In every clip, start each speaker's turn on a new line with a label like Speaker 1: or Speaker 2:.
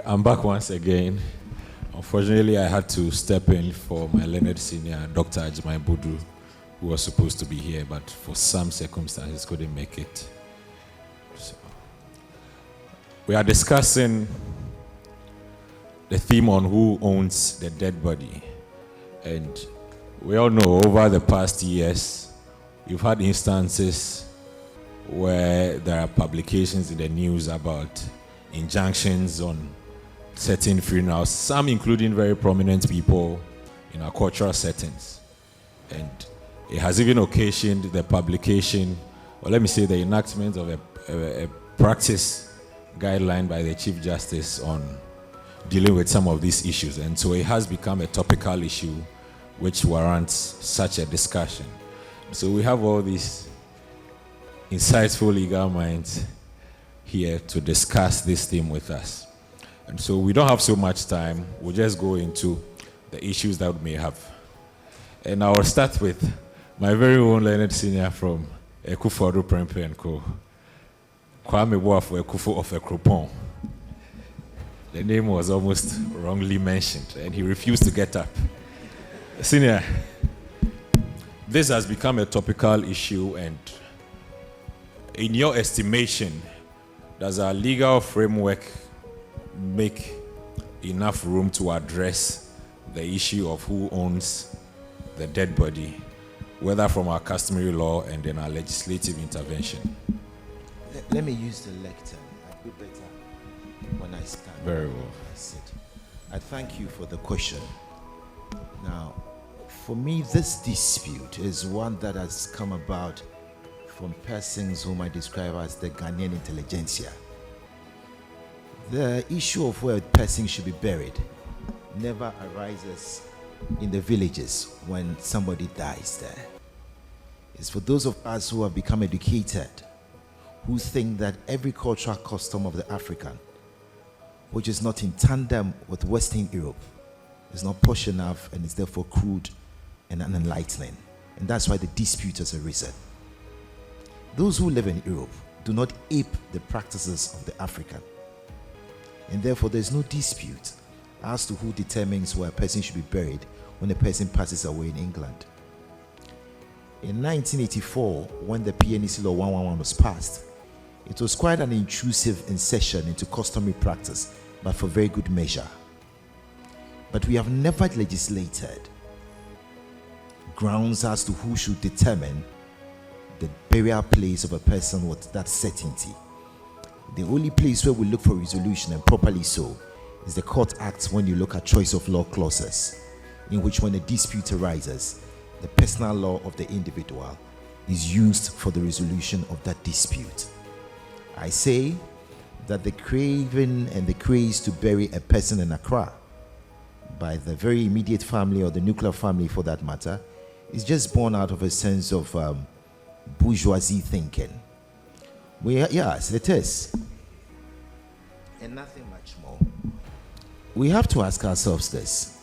Speaker 1: I'm back once again. Unfortunately, I had to step in for my learned senior, Dr. Ajimai Budu, who was supposed to be here, but for some circumstances couldn't make it. So, we are discussing the theme on who owns the dead body. And we all know over the past years, you've had instances where there are publications in the news about injunctions on certain funerals, some including very prominent people in our cultural settings. And it has even occasioned the publication, or let me say the enactment of a practice guideline by the Chief Justice on dealing with some of these issues. And so it has become a topical issue which warrants such a discussion. So we have all these insightful legal minds here to discuss this theme with us. And so we don't have so much time. We'll just go into the issues that we may have. And I'll start with my very own learned senior from Ekufodo Prempe and Co. Kwame Boafo Ekufo of Ekropon. The name was almost wrongly mentioned, and he refused to get up. Senior, this has become a topical issue, and in your estimation, does our legal framework make enough room to address the issue of who owns the dead body, whether from our customary law and then our legislative intervention?
Speaker 2: Let me use the lectern. I'll be better when I stand.
Speaker 1: Very well.
Speaker 2: I sit. I thank you for the question. Now, for me, this dispute is one that has come about from persons whom I describe as the Ghanaian intelligentsia. The issue of where a person should be buried never arises in the villages when somebody dies there. It's for those of us who have become educated, who think that every cultural custom of the African, which is not in tandem with Western Europe, is not posh enough and is therefore crude and unenlightening. And that's why the dispute has arisen. Those who live in Europe do not ape the practices of the African. And therefore, there's no dispute as to who determines where a person should be buried when a person passes away in England. In 1984, when the PNEC Law 111 was passed, it was quite an intrusive insertion into customary practice, but for very good measure. But we have never legislated grounds as to who should determine the burial place of a person with that certainty. The only place where we look for resolution, and properly so, is the Court Act when you look at choice of law clauses, in which when a dispute arises, the personal law of the individual is used for the resolution of that dispute. I say that the craving and the craze to bury a person in Accra by the very immediate family, or the nuclear family for that matter, is just born out of a sense of bourgeoisie thinking. Yes, it is. And nothing much more. We have to ask ourselves this.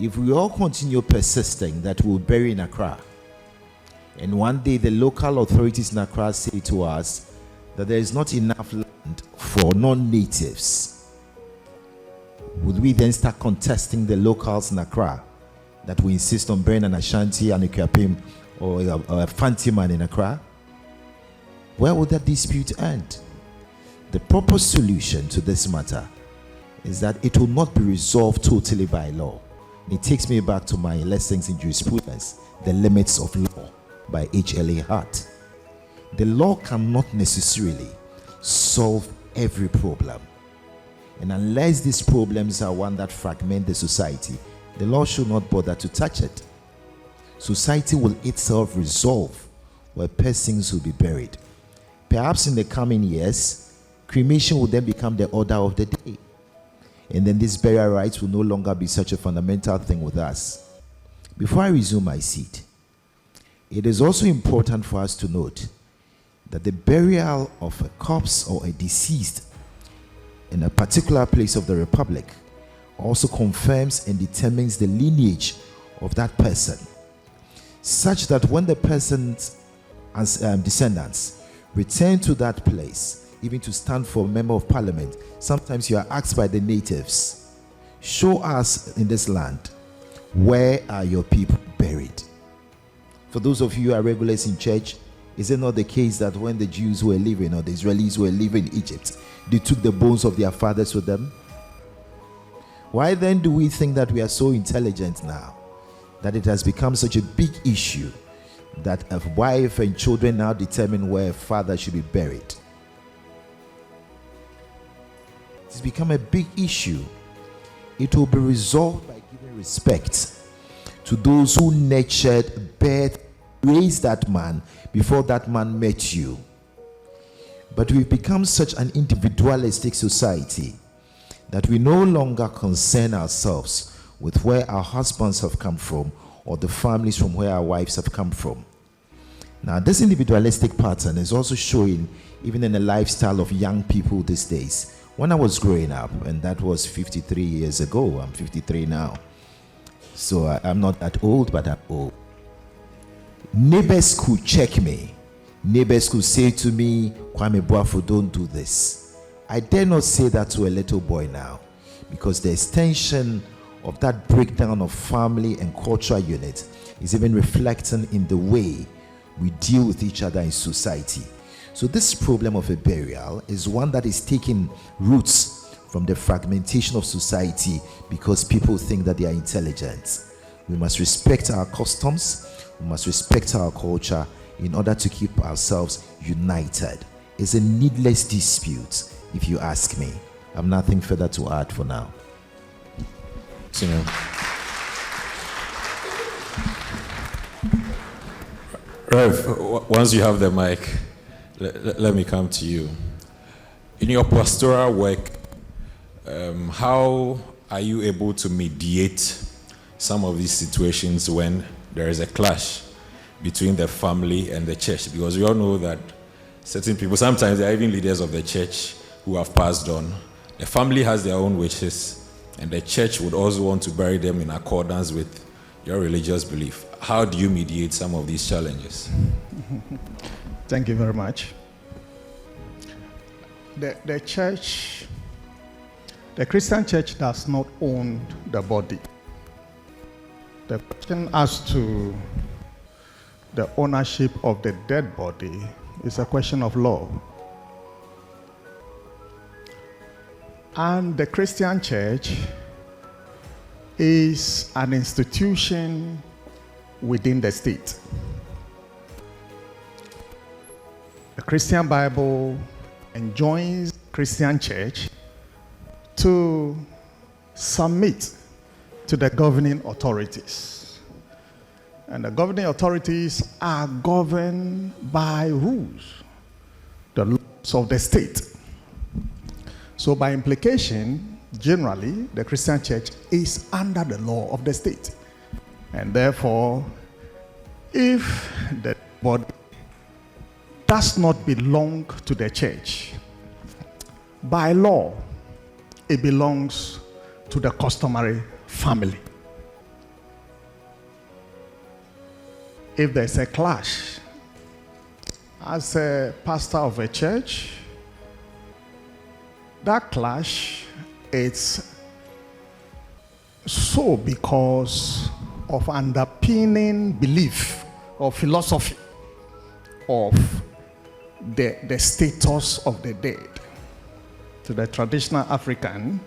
Speaker 2: If we all continue persisting that we'll bury in Accra, and one day the local authorities in Accra say to us that there is not enough land for non-natives, would we then start contesting the locals in Accra that we insist on burying an Ashanti and a Kwapim or a Fanti man in Accra? Where would that dispute end? The proper solution to this matter is that it will not be resolved totally by law. It takes me back to my lessons in jurisprudence, The Limits of Law by H.L.A. Hart. The law cannot necessarily solve every problem. And unless these problems are one that fragment the society, the law should not bother to touch it. Society will itself resolve where persons will be buried. Perhaps in the coming years, cremation will then become the order of the day. And then these burial rites will no longer be such a fundamental thing with us. Before I resume my seat, it is also important for us to note that the burial of a corpse or a deceased in a particular place of the Republic also confirms and determines the lineage of that person, such that when the person's descendants return to that place, even to stand for a member of parliament, sometimes you are asked by the natives, show us in this land, where are your people buried? For those of you who are regulars in church, is it not the case that when the Jews were living, or the Israelis were living in Egypt, they took the bones of their fathers with them? Why then do we think that we are so intelligent now, that it has become such a big issue that a wife and children now determine where a father should be buried? It's become a big issue. It will be resolved by giving respect to those who nurtured, birthed, raised that man before that man met you. But we've become such an individualistic society that we no longer concern ourselves with where our husbands have come from, or the families from where our wives have come from. Now, this individualistic pattern is also showing even in the lifestyle of young people these days. When I was growing up, and that was 53 years ago, I'm 53 now, so I'm not that old, but I'm old. Neighbors could check me. Neighbors could say to me, Kwame Boafo, don't do this. I dare not say that to a little boy now, because the extension of that breakdown of family and cultural unit is even reflecting in the way we deal with each other in society. So this problem of a burial is one that is taking roots from the fragmentation of society, because people think that they are intelligent. We must respect our customs, we must respect our culture in order to keep ourselves united. It's a needless dispute, if you ask me. I have nothing further to add for now.
Speaker 1: Rev, once you have the mic, let me come to you. In your pastoral work, how are you able to mediate some of these situations when there is a clash between the family and the church? Because we all know that certain people, sometimes they are even leaders of the church who have passed on. The family has their own wishes, and the church would also want to bury them in accordance with your religious belief. How do you mediate some of these challenges?
Speaker 3: Thank you very much. The church, the Christian church does not own the body. The question as to the ownership of the dead body is a question of law. And the Christian church is an institution within the state. The Christian Bible enjoins Christian church to submit to the governing authorities. And the governing authorities are governed by rules, the laws of the state. So by implication, generally, the Christian church is under the law of the state. And therefore, if the body does not belong to the church, by law, it belongs to the customary family. If there's a clash, as a pastor of a church, that clash is so because of underpinning belief or philosophy of the status of the dead. To the traditional African,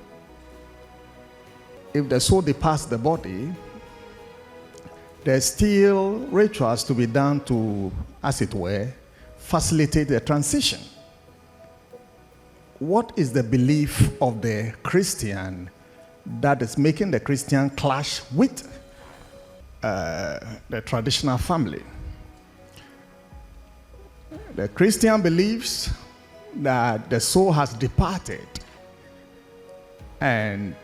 Speaker 3: if the soul departs the body, there's still rituals to be done to, as it were, facilitate the transition. What is the belief of the Christian that is making the Christian clash with the traditional family? The Christian believes that the soul has departed, and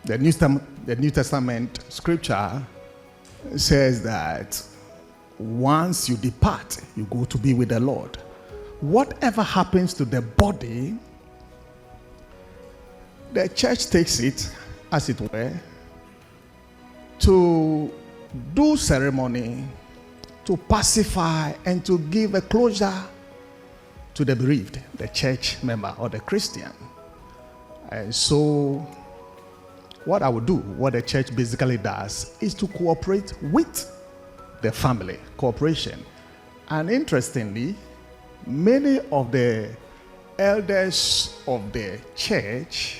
Speaker 3: the New Testament scripture says that once you depart, you go to be with the Lord. Whatever happens to the body, the church takes it, as it were, to do ceremony, to pacify, and to give a closure to the bereaved, the church member or the Christian. So what I would do, what the church basically does, is to cooperate with the family, cooperation. And interestingly, many of the elders of the church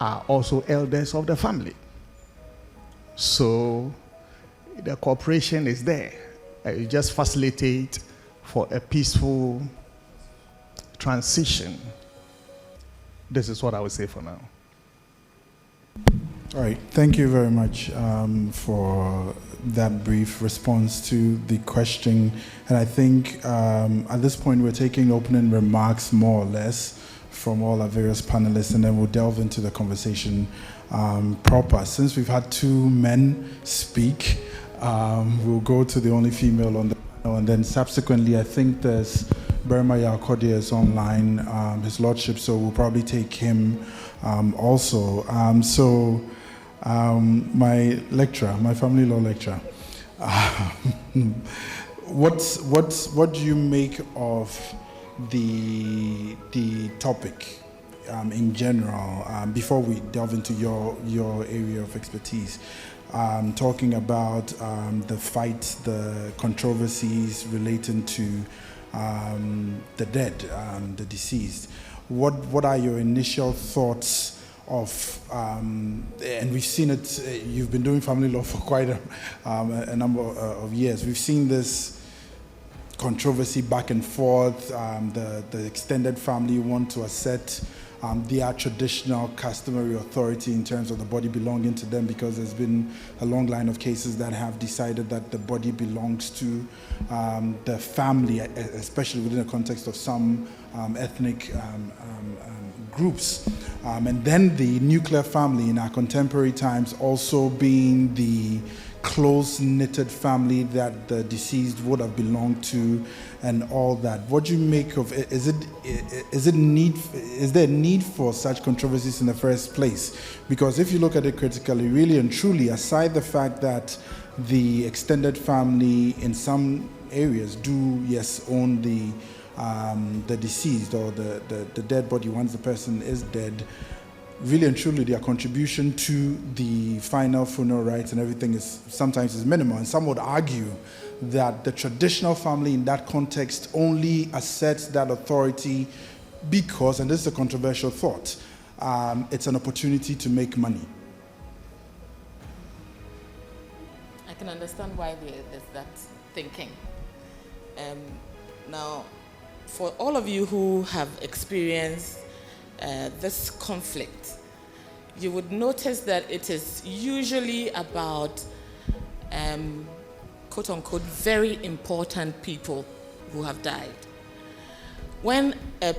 Speaker 3: are also elders of the family. So the cooperation is there. You just facilitate for a peaceful transition. This is what I would say for now.
Speaker 4: All right, thank you very much for that brief response to the question. And I think at this point we're taking opening remarks more or less from all our various panelists, and then we'll delve into the conversation proper. Since we've had two men speak, we'll go to the only female on the panel, and then subsequently I think there's Burma Yakodia is online, his lordship, so we'll probably take him also. My lecturer, my family law lecturer, what do you make of the topic in general, before we delve into your area of expertise, talking about the fight, the controversies relating to the dead, the deceased? What are your initial thoughts of, and we've seen it, you've been doing family law for quite a number of years. We've seen this controversy back and forth. The extended family want to assert their traditional customary authority in terms of the body belonging to them, because there's been a long line of cases that have decided that the body belongs to the family, especially within the context of some ethnic groups. And then the nuclear family in our contemporary times also being the close-knitted family that the deceased would have belonged to, and all that. What do you make of it? Is there a need for such controversies in the first place? Because if you look at it critically, really and truly, aside the fact that the extended family in some areas do, yes, own the deceased or the dead body once the person is dead, really and truly their contribution to the final funeral rites and everything is sometimes minimal. And some would argue that the traditional family in that context only asserts that authority because, and this is a controversial thought, it's an opportunity to make money.
Speaker 5: I can understand why there's that thinking. Now, for all of you who have experienced this conflict, you would notice that it is usually about quote unquote very important people who have died. When a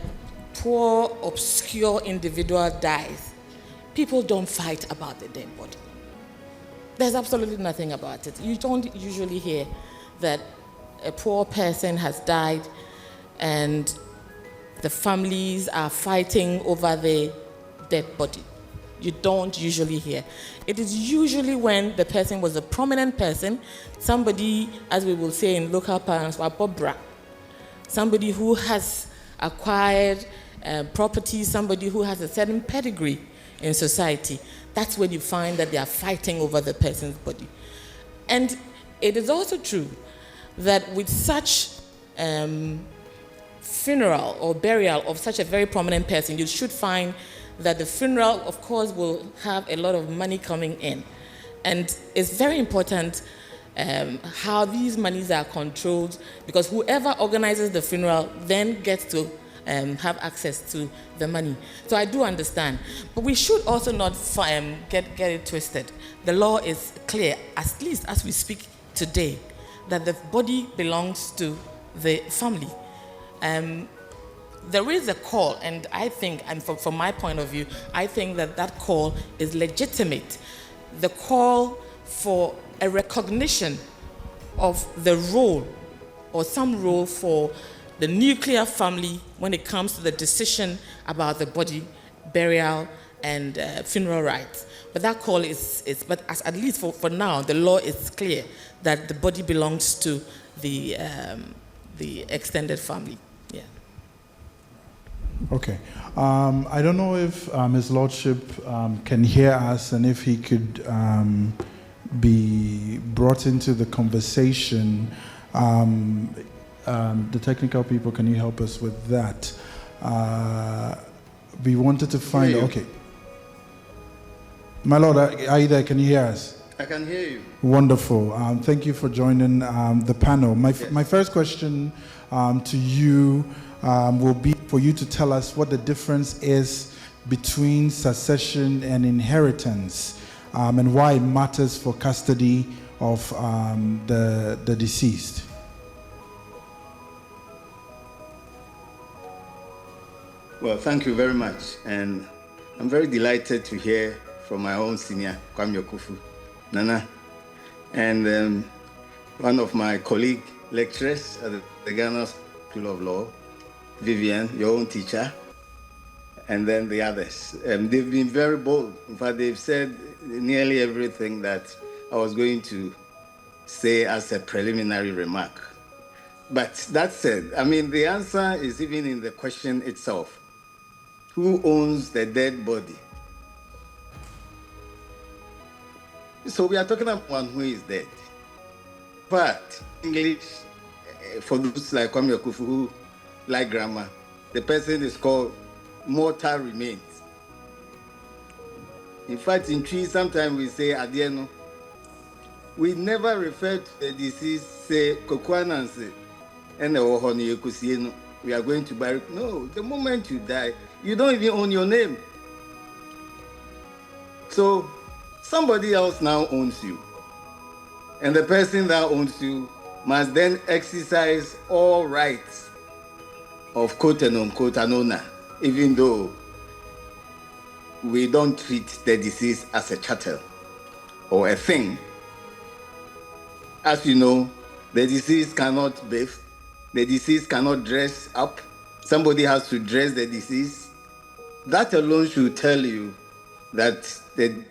Speaker 5: poor, obscure individual dies, people don't fight about the dead body. There's absolutely nothing about it. You don't usually hear that a poor person has died and the families are fighting over the dead body. You don't usually hear. It is usually when the person was a prominent person, somebody, as we will say in local parlance, wabobra, somebody who has acquired property, somebody who has a certain pedigree in society. That's when you find that they are fighting over the person's body. And it is also true that with such funeral or burial of such a very prominent person, you should find that the funeral, of course, will have a lot of money coming in. And it's very important how these monies are controlled, because whoever organizes the funeral then gets to have access to the money. So I do understand. But we should also not get it twisted. The law is clear, at least as we speak today, that the body belongs to the family. There is a call, and I think, and from my point of view, I think that call is legitimate. The call for a recognition of the role, or some role for the nuclear family when it comes to the decision about the body, burial, and funeral rites. But that call but at least for now, the law is clear that the body belongs to the extended family. Yeah.
Speaker 4: Okay. I don't know if His Lordship can hear us and if he could be brought into the conversation. The technical people, can you help us with that? We wanted to find. Okay. My Lord, are you there? Can you hear us?
Speaker 6: I can hear you.
Speaker 4: Wonderful. Thank you for joining the panel. My first question to you will be for you to tell us what the difference is between succession and inheritance, and why it matters for custody of the deceased.
Speaker 6: Well, thank you very much. And I'm very delighted to hear from my own senior, Kwame Okufu, Nana, and one of my colleague lecturers at the Ghana School of Law, Vivian, your own teacher, and then the others. They've been very bold. In fact, they've said nearly everything that I was going to say as a preliminary remark. But that said, I mean, the answer is even in the question itself. Who owns the dead body? So we are talking about one who is dead. But English, for those like Kwame Okufu who like grammar, the person is called mortal remains. In fact, in trees, sometimes we say adieno. We never refer to the deceased, say kokwananse, and we are going to bury. No, the moment you die, you don't even own your name. So somebody else now owns you. And the person that owns you must then exercise all rights of quote and unquote an owner, even though we don't treat the deceased as a chattel or a thing. As you know, the deceased cannot bathe, the deceased cannot dress up. Somebody has to dress the deceased. That alone should tell you that the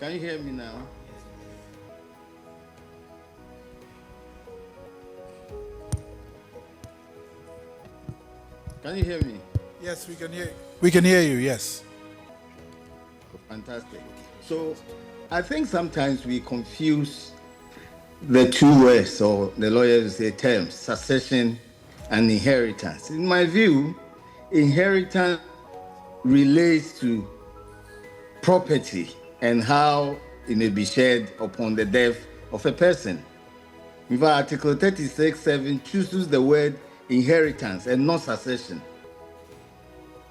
Speaker 6: Can you hear me now? Can you hear me?
Speaker 4: Yes, we can hear you. We can hear you, yes.
Speaker 6: Fantastic. So I think sometimes we confuse the two words, or the lawyers say terms, succession and inheritance. In my view, inheritance relates to property and how it may be shared upon the death of a person. In fact, Article 36(7) chooses the word inheritance and not succession.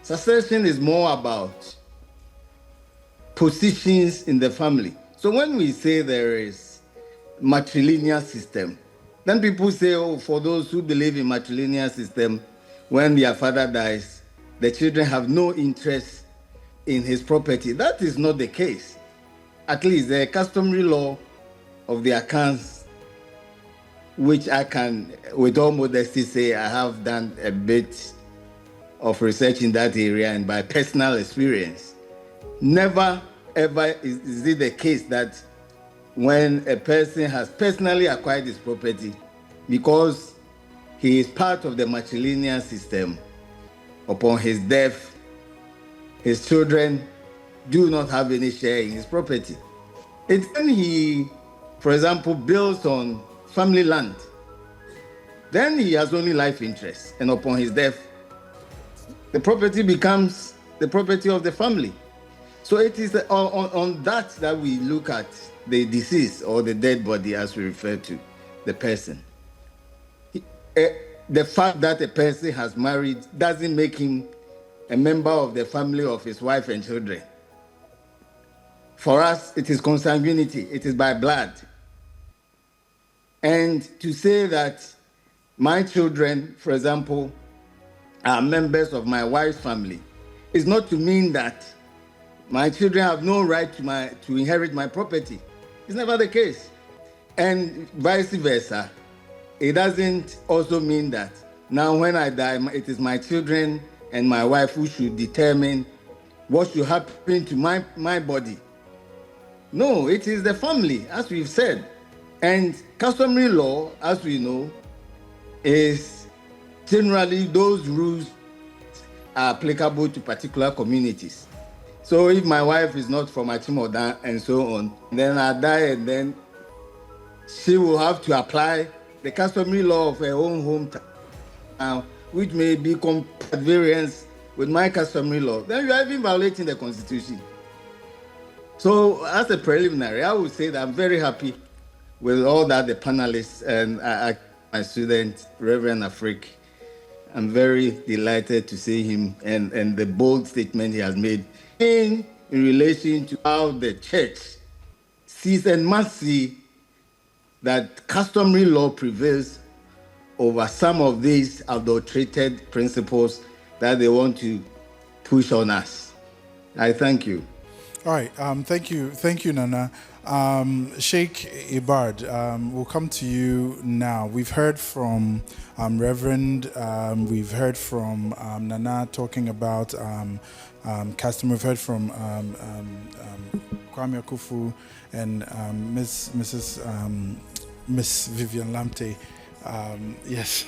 Speaker 6: Succession is more about positions in the family. So when we say there is matrilineal system, then people say, oh, for those who believe in matrilineal system, when their father dies, the children have no interest in his property. That is not the case. At least the customary law of the accounts, which I can, with all modesty, say I have done a bit of research in that area and by personal experience, never ever is it the case that when a person has personally acquired his property, because he is part of the matrilineal system, upon his death, his children do not have any share in his property. It's when he, for example, builds on family land, then he has only life interest, and upon his death, the property becomes the property of the family. So it is on that we look at the deceased or the dead body, as we refer to the person. The fact that a person has married doesn't make him a member of the family of his wife and children. For us, it is consanguinity, it is by blood. And to say that my children, for example, are members of my wife's family is not to mean that my children have no right to inherit my property. It's never the case. And vice versa. It doesn't also mean that Now, when I die, it is my children and my wife who should determine what should happen to my body. No, it is the family, as we've said. And customary law, as we know, is generally those rules are applicable to particular communities. So if my wife is not from Achimoda and so on, then I die, and then she will have to apply the customary law of her own hometown, which may be at variance with my customary law. Then you are even violating the Constitution. So as a preliminary, I would say that I'm very happy with all that the panelists and my student, Reverend Afrik. I'm very delighted to see him and the bold statement he has made in relation to how the church sees and must see that customary law prevails over some of these adulterated principles that they want to push on us. I thank you.
Speaker 4: All right. Thank you, Nana. Sheikh Ibad, we'll come to you now. We've heard from Reverend. We've heard from Nana talking about Customary. We've heard from Kwame Akufu and Miss Vivian Lamte. Yes.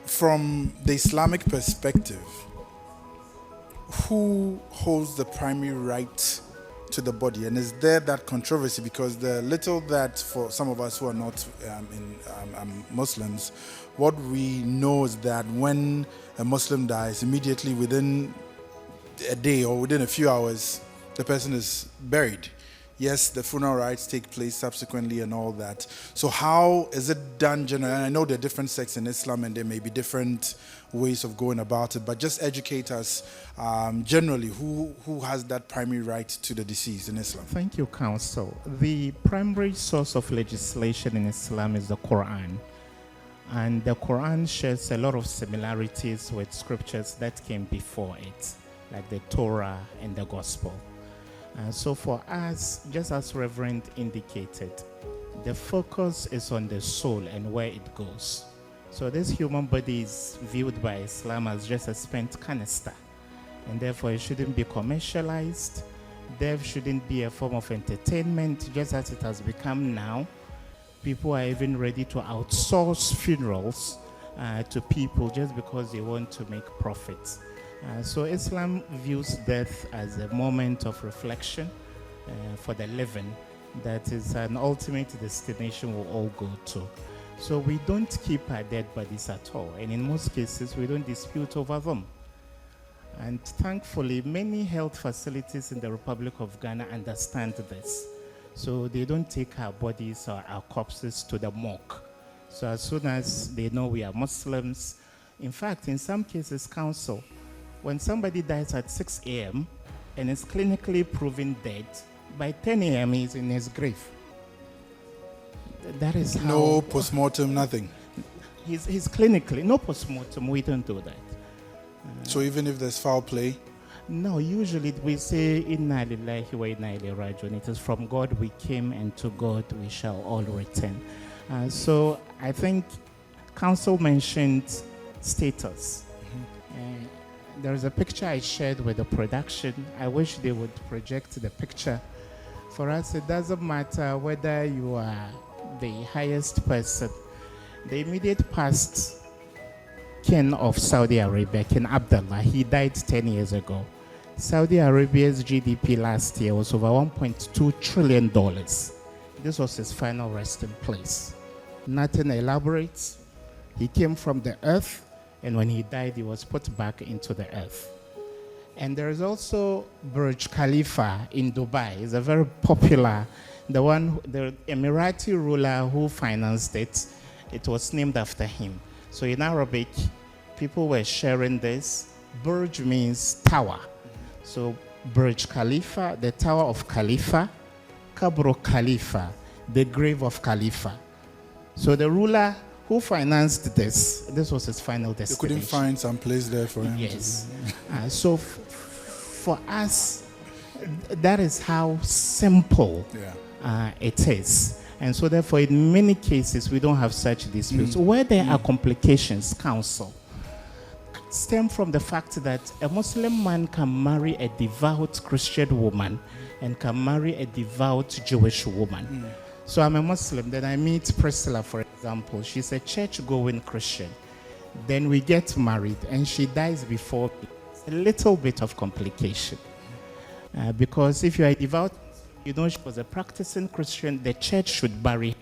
Speaker 4: From the Islamic perspective, who holds the primary right to the body? And is there that controversy? Because the little that for some of us who are not Muslims, what we know is that when a Muslim dies, immediately within a day or within a few hours, the person is buried. Yes, the funeral rites take place subsequently and all that. So how is it done generally? And I know there are different sects in Islam and there may be different ways of going about it, but just educate us generally, who has that primary right to the deceased in Islam?
Speaker 7: Thank you, Counsel. The primary source of legislation in Islam is the Quran. And the Quran shares a lot of similarities with scriptures that came before it, like the Torah and the Gospel. So for us, just as Reverend indicated, the focus is on the soul and where it goes. So this human body is viewed by Islam as just a spent canister, and therefore it shouldn't be commercialized. Death shouldn't be a form of entertainment, just as it has become now. People are even ready to outsource funerals to people just because they want to make profits. So Islam views death as a moment of reflection for the living that is an ultimate destination we'll all go to. So we don't keep our dead bodies at all, and in most cases we don't dispute over them. And thankfully, many health facilities in the Republic of Ghana understand this. So they don't take our bodies or our corpses to the morgue. So as soon as they know we are Muslims, in fact, in some cases, Counsel, when somebody dies at 6 a.m. and is clinically proven dead, by 10 a.m. he's in his grave. That is how...
Speaker 4: No post-mortem, nothing?
Speaker 7: He's clinically, no post-mortem, we don't do that.
Speaker 4: So even if there's foul play?
Speaker 7: No, usually we say, Inna lillahi wa inna ilayhi raji'un. It is from God we came and to God we shall all return. So I think Counsel mentioned status. There is a picture I shared with the production. I wish they would project the picture. For us, it doesn't matter whether you are the highest person. The immediate past king of Saudi Arabia, King Abdullah, he died 10 years ago. Saudi Arabia's GDP last year was over $1.2 trillion. This was his final resting place. Nothing elaborate. He came from the earth, and when he died, he was put back into the earth. And there is also Burj Khalifa in Dubai. It's a very popular, the Emirati ruler who financed it, it was named after him. So in Arabic, people were sharing this. Burj means tower. So Burj Khalifa, the Tower of Khalifa, Kabro Khalifa, the grave of Khalifa. So the ruler who financed this was his final destination.
Speaker 4: You couldn't find some place there for him?
Speaker 7: Yes. So for us, that is how simple it is. And so therefore, in many cases, we don't have such disputes. Where there are complications, counsel stem from the fact that a Muslim man can marry a devout Christian woman and can marry a devout Jewish woman. So I'm a Muslim, then I meet Priscilla, for example. She's a church-going Christian. Then we get married and she dies before me. It's a little bit of complication. Because if you are a devout, you know she was a practicing Christian, the church should bury her.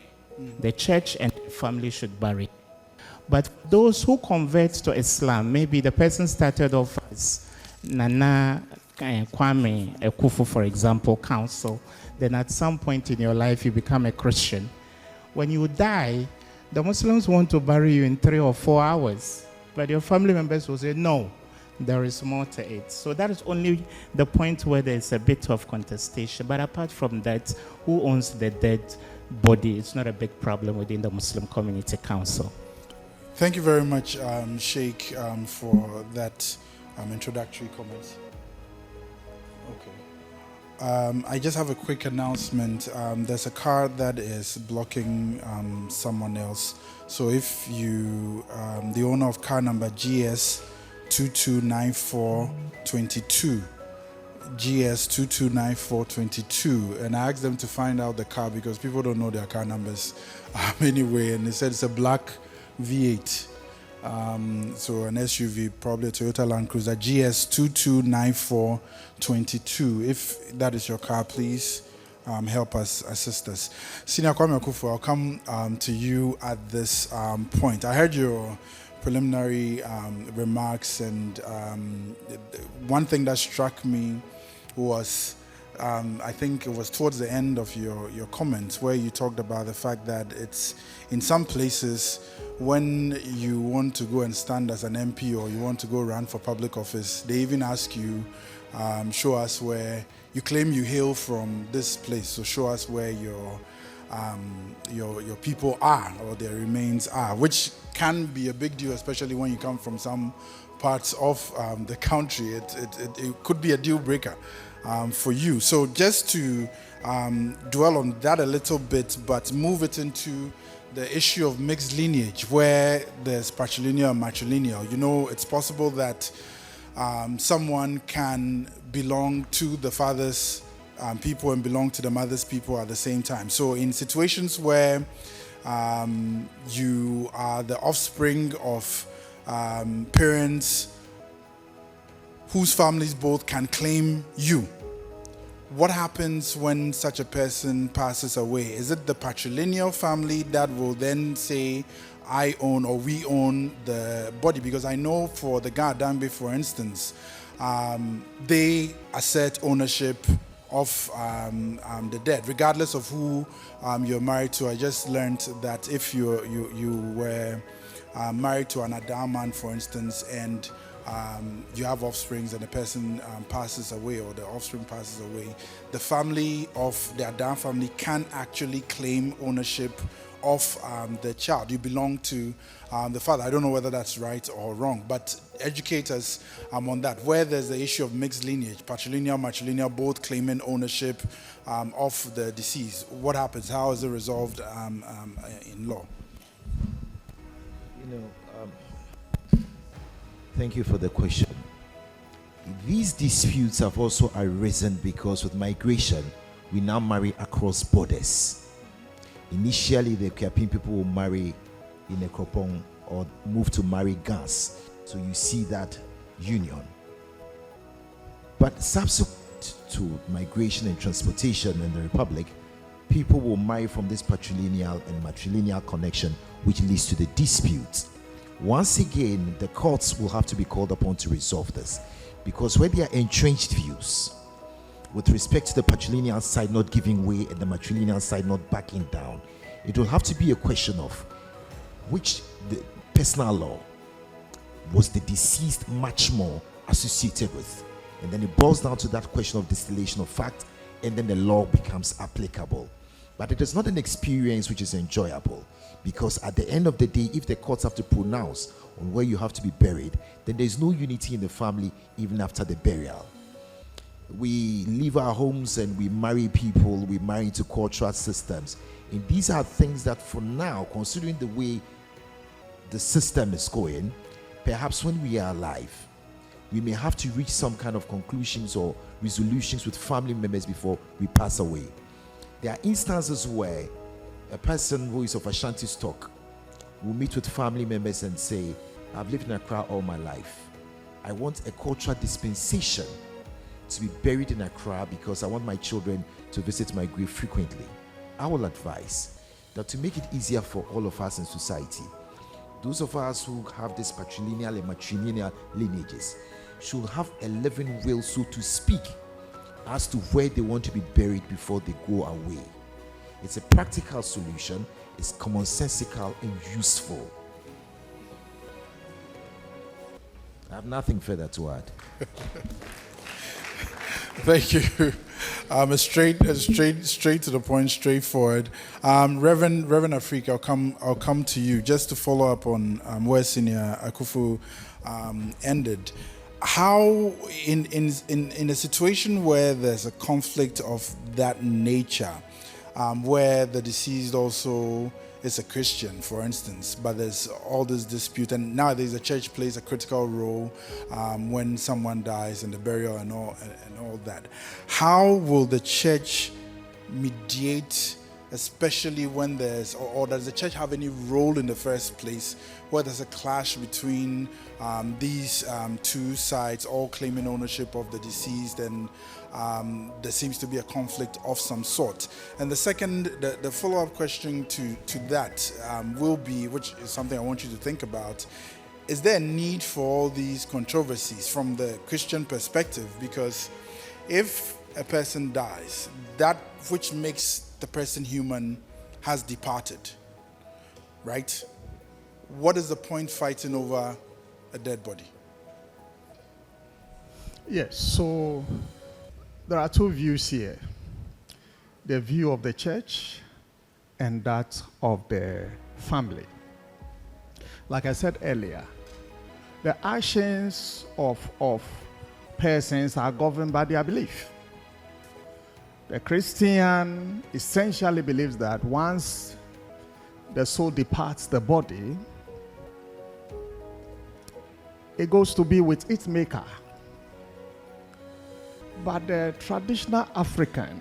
Speaker 7: The church and the family should bury her. But those who convert to Islam, maybe the person started off as Nana Kwame Ekufu, for example, counsel. Then at some point in your life, you become a Christian. When you die, the Muslims want to bury you in 3 or 4 hours. But your family members will say, no, there is more to it. So that is only the point where there is a bit of contestation. But apart from that, who owns the dead body? It's not a big problem within the Muslim Community Council.
Speaker 4: Thank you very much, Sheikh, for that introductory comment. Okay. I just have a quick announcement. There's a car that is blocking someone else. So if you, the owner of car number GS 229422, GS 229422, and I asked them to find out the car because people don't know their car numbers anyway, and they said it's a black V8, so an SUV, probably a Toyota Land Cruiser, GS 229422. If that is your car, please help us, assist us. Senior Kwame Akufo, I'll come to you at this point. I heard your preliminary remarks, and one thing that struck me was I think it was towards the end of your comments where you talked about the fact that it's in some places when you want to go and stand as an MP or you want to go run for public office, they even ask you, show us where you claim you hail from this place, so show us where your people are or their remains are, which can be a big deal, especially when you come from some parts of the country. It could be a deal breaker for you. So just to dwell on that a little bit, but move it into the issue of mixed lineage, where there's patrilineal and matrilineal. You know, it's possible that someone can belong to the father's people and belong to the mother's people at the same time. So in situations where you are the offspring of parents whose families both can claim you, what happens when such a person passes away? Is it the patrilineal family that will then say, I own or we own the body? Because I know for the Gadambe, for instance, they assert ownership of the dead, regardless of who you're married to. I just learned that if you were married to an Adam man, for instance, and you have offsprings and the person passes away or the offspring passes away, the family of the Adam family can actually claim ownership of the child. You belong to the father. I don't know whether that's right or wrong, but educate us on that. Where there's the issue of mixed lineage, patrilineal, matrilineal, both claiming ownership of the deceased, what happens? How is it resolved in law?
Speaker 2: Thank you for the question. These disputes have also arisen because with migration, we now marry across borders. Initially, the Kiapin people will marry in a Kropong or move to marry gas. So you see that union. But subsequent to migration and transportation in the Republic, people will marry from this patrilineal and matrilineal connection, which leads to the disputes. Once again, the courts will have to be called upon to resolve this, because where there are entrenched views with respect to the patrilineal side not giving way and the matrilineal side not backing down, it will have to be a question of which the personal law was the deceased much more associated with, and then it boils down to that question of distillation of fact, and then the law becomes applicable. But it is not an experience which is enjoyable, because at the end of the day, if the courts have to pronounce on where you have to be buried, then there's no unity in the family even after the burial. We leave our homes and we marry people, we marry into cultural systems. And these are things that for now, considering the way the system is going, perhaps when we are alive, we may have to reach some kind of conclusions or resolutions with family members before we pass away. There are instances where a person who is of Ashanti stock will meet with family members and say, I've lived in Accra all my life. I want a cultural dispensation to be buried in Accra because I want my children to visit my grave frequently. I will advise that to make it easier for all of us in society, those of us who have this patrilineal and matrilineal lineages should have a living will, so to speak, as to where they want to be buried before they go away. It's a practical solution, it's commonsensical and useful. I have nothing further to add.
Speaker 4: Thank you. Straight to the point, straightforward. Reverend Afrique, I'll come to you just to follow up on where Senior Akufu ended. How, in a situation where there's a conflict of that nature, where the deceased also is a Christian, for instance, but there's all this dispute, and nowadays the church plays a critical role when someone dies and the burial and all that. How will the church mediate, especially when or does the church have any role in the first place where there's a clash between these two sides all claiming ownership of the deceased, and there seems to be a conflict of some sort? And the second, the follow-up question to that will be, which is something I want you to think about, is there a need for all these controversies from the Christian perspective? Because if a person dies, that which makes the person human has departed, right? What is the point fighting over a dead body?
Speaker 3: Yes, so there are two views here. The view of the church and that of the family. Like I said earlier, the actions of persons are governed by their belief. The Christian essentially believes that once the soul departs the body, it goes to be with its maker. But the traditional African,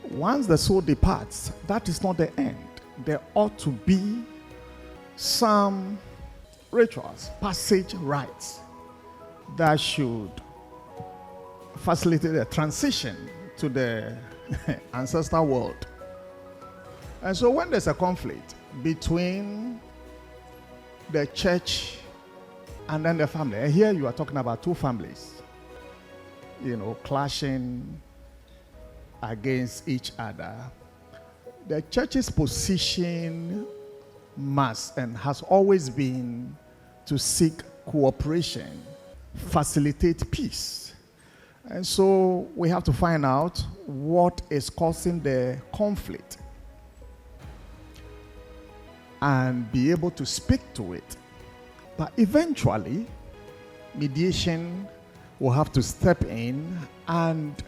Speaker 3: once the soul departs, that is not the end. There ought to be some rituals, passage rites that should facilitate the transition to the ancestral world. And so when there's a conflict between the church and then the family, and here you are talking about two families, clashing against each other, the church's position must and has always been to seek cooperation, facilitate peace. And so we have to find out what is causing the conflict and be able to speak to it. But eventually, mediation will have to step in, and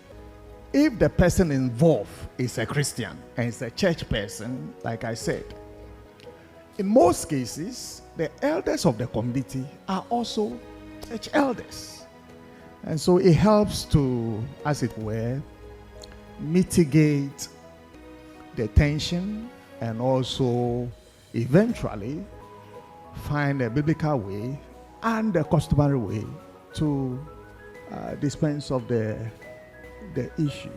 Speaker 3: if the person involved is a Christian and is a church person, like I said, in most cases, the elders of the community are also church elders. And so it helps to, as it were, mitigate the tension and also eventually find a biblical way and a customary way to dispense of the issue.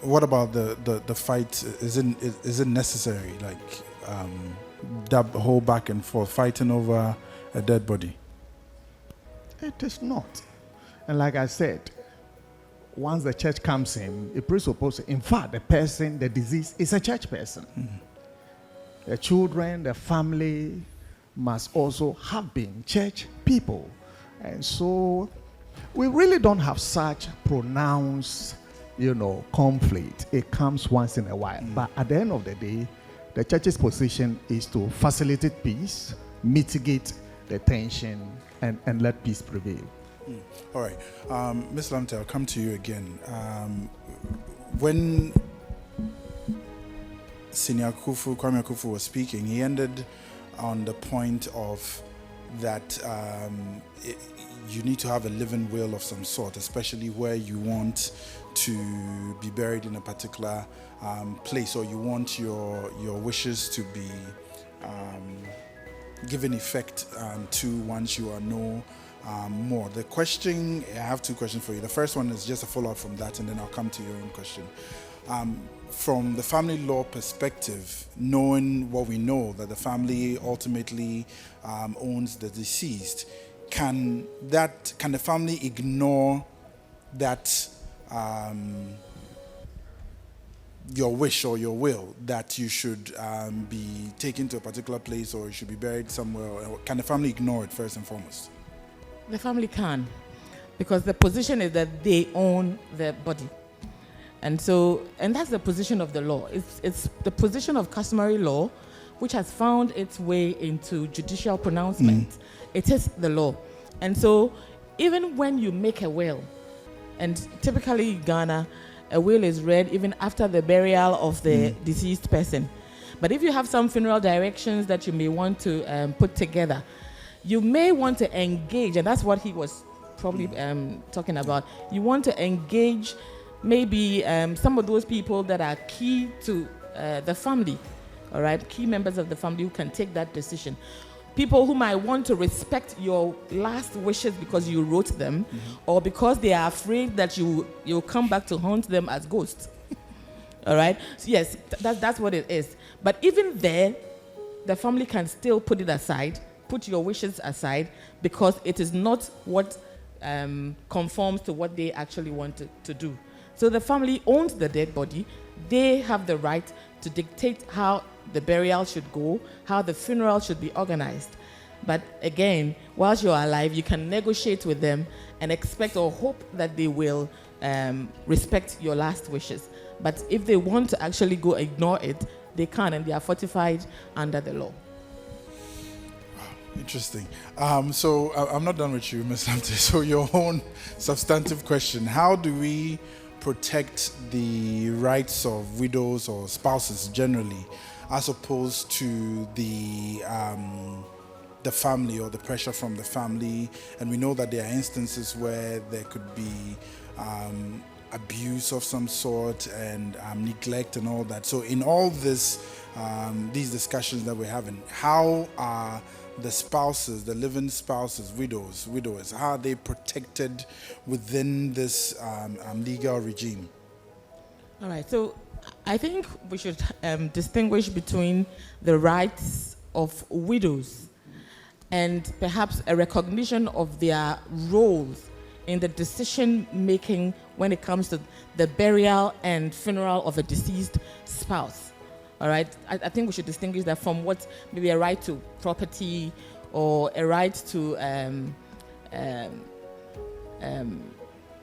Speaker 4: What about the fight? Is it necessary? Like that whole back and forth, fighting over a dead body?
Speaker 3: It is not. And like I said, once the church comes in, it presupposes, in fact, the person, the deceased, is a church person. Mm-hmm. The children, the family must also have been church people. And so we really don't have such pronounced, conflict. It comes once in a while. Mm-hmm. But at the end of the day, the church's position is to facilitate peace, mitigate the tension and let peace prevail.
Speaker 4: All right. Ms. Lamte, I'll come to you again. When Senior Kwame Akufu was speaking, he ended on the point of that you need to have a living will of some sort, especially where you want to be buried in a particular place, or you want your wishes to be given effect to once you are no more. The question, I have two questions for you. The first one is just a follow-up from that, and then I'll come to your own question. From the family law perspective, knowing what we know, that the family ultimately owns the deceased, can the family ignore that your wish or your will that you should be taken to a particular place or you should be buried somewhere? Or can the family ignore it first and foremost?
Speaker 5: The family can, because the position is that they own the body. And that's the position of the law. It's the position of customary law, which has found its way into judicial pronouncement. It is the law. And so even when you make a will, and typically in Ghana, a will is read even after the burial of the deceased person. But if you have some funeral directions that you may want to put together, you may want to engage, and that's what he was probably talking about. You want to engage maybe some of those people that are key to the family, all right? Key members of the family who can take that decision. People who might want to respect your last wishes because you wrote them, or because they are afraid that you'll come back to haunt them as ghosts. All right? So yes, that's what it is. But even there, the family can still put it aside, put your wishes aside, because it is not what conforms to what they actually want to do. So the family owns the dead body. They have the right to dictate how the burial should go, how the funeral should be organized. But again, whilst you're alive, you can negotiate with them and expect or hope that they will respect your last wishes. But if they want to actually go ignore it, they can, and they are fortified under the law.
Speaker 4: Interesting. So I'm not done with you, Ms. Lamte. So your own substantive question: how do we protect the rights of widows or spouses generally, as opposed to the family or the pressure from the family? And we know that there are instances where there could be abuse of some sort and neglect and all that. So in all this, these discussions that we're having, how are the spouses, the living spouses, widowers, how are they protected within this legal regime?
Speaker 5: All right, so I think we should distinguish between the rights of widows and perhaps a recognition of their roles in the decision making when it comes to the burial and funeral of a deceased spouse. All right, I think we should distinguish that from what maybe a right to property or a right to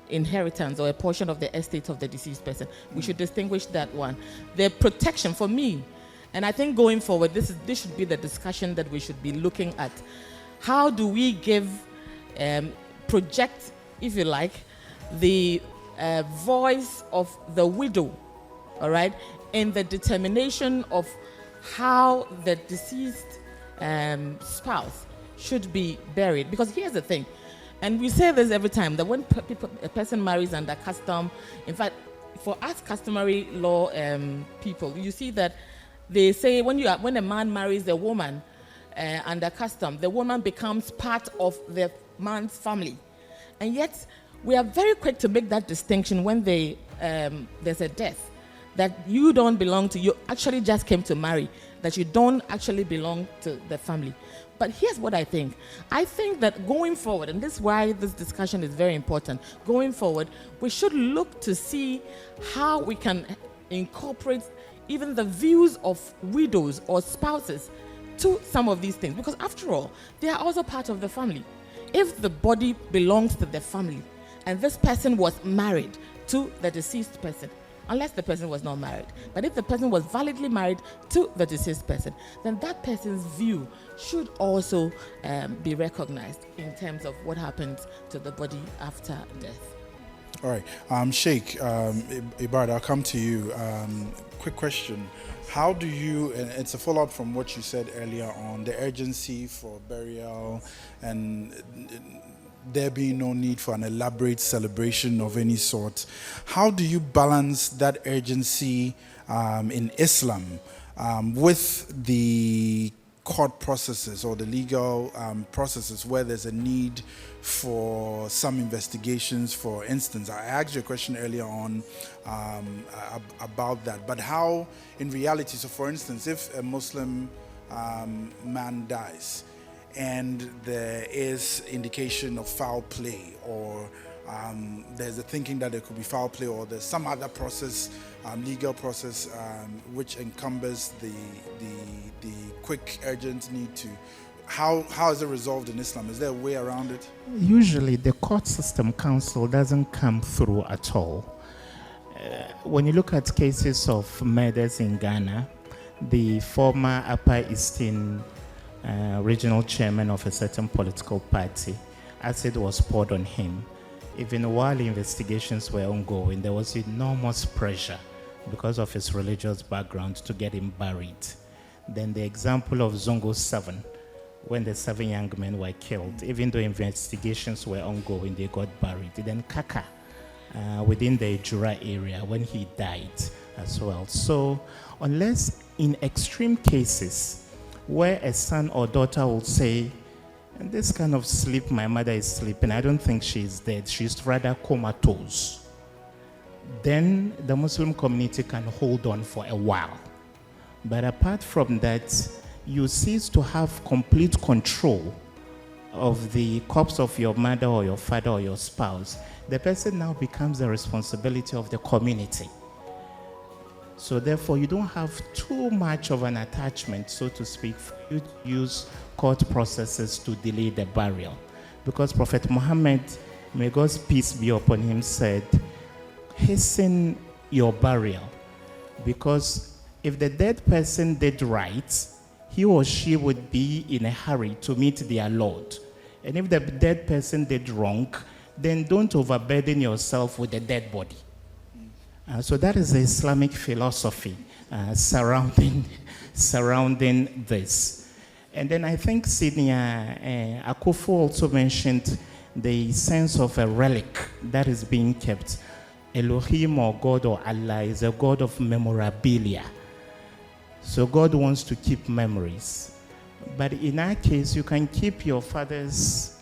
Speaker 5: inheritance or a portion of the estate of the deceased person. We should distinguish that one. The protection for me, and I think going forward, this should be the discussion that we should be looking at. How do we project, if you like, the voice of the widow, all right, in the determination of how the deceased spouse should be buried? Because here's the thing, and we say this every time, that when a person marries under custom, in fact, for us customary law people, you see that they say when a man marries a woman under custom, the woman becomes part of the man's family. And yet, we are very quick to make that distinction when there's a death, that you don't belong to, you actually just came to marry, that you don't actually belong to the family. But here's what I think. I think that going forward, and this is why this discussion is very important, going forward, we should look to see how we can incorporate even the views of widows or spouses to some of these things. Because after all, they are also part of the family. If the body belongs to the family, and this person was married to the deceased person, unless the person was not married. But if the person was validly married to the deceased person, then that person's view should also be recognized in terms of what happens to the body after death.
Speaker 4: All right. Sheikh, Ibad, I'll come to you. Quick question. How do you, and it's a follow-up from what you said earlier on, the urgency for burial and there being no need for an elaborate celebration of any sort. How do you balance that urgency in Islam with the court processes or the legal processes where there's a need for some investigations? For instance, I asked you a question earlier on about that, but how in reality, so for instance, if a Muslim man dies and there is indication of foul play, or there's a thinking that there could be foul play, or there's some other process, legal process, which encumbers the quick, urgent need to. How is it resolved in Islam? Is there a way around it?
Speaker 7: Usually, the court system counsel doesn't come through at all. When you look at cases of murders in Ghana, the former Upper Eastern regional chairman of a certain political party, acid was poured on him. Even while investigations were ongoing, there was enormous pressure because of his religious background to get him buried. Then the example of Zongo 7, when the 7 young men were killed, even though investigations were ongoing, they got buried. Then Kaka, within the Ijura area, when he died as well. So unless in extreme cases, where a son or daughter will say, "In this kind of sleep my mother is sleeping, I don't think she's dead, she's rather comatose," then the Muslim community can hold on for a while. But apart from that, you cease to have complete control of the corpse of your mother or your father or your spouse. The person now becomes the responsibility of the community. So therefore, you don't have too much of an attachment, so to speak, for you to use court processes to delay the burial. Because Prophet Muhammad, may God's peace be upon him, said, hasten your burial. Because if the dead person did right, he or she would be in a hurry to meet their Lord. And if the dead person did wrong, then don't overburden yourself with the dead body. So that is the Islamic philosophy surrounding this. And then I think Senior Akufo also mentioned the sense of a relic that is being kept. Elohim, or God, or Allah, is a God of memorabilia. So God wants to keep memories. But in our case, you can keep your father's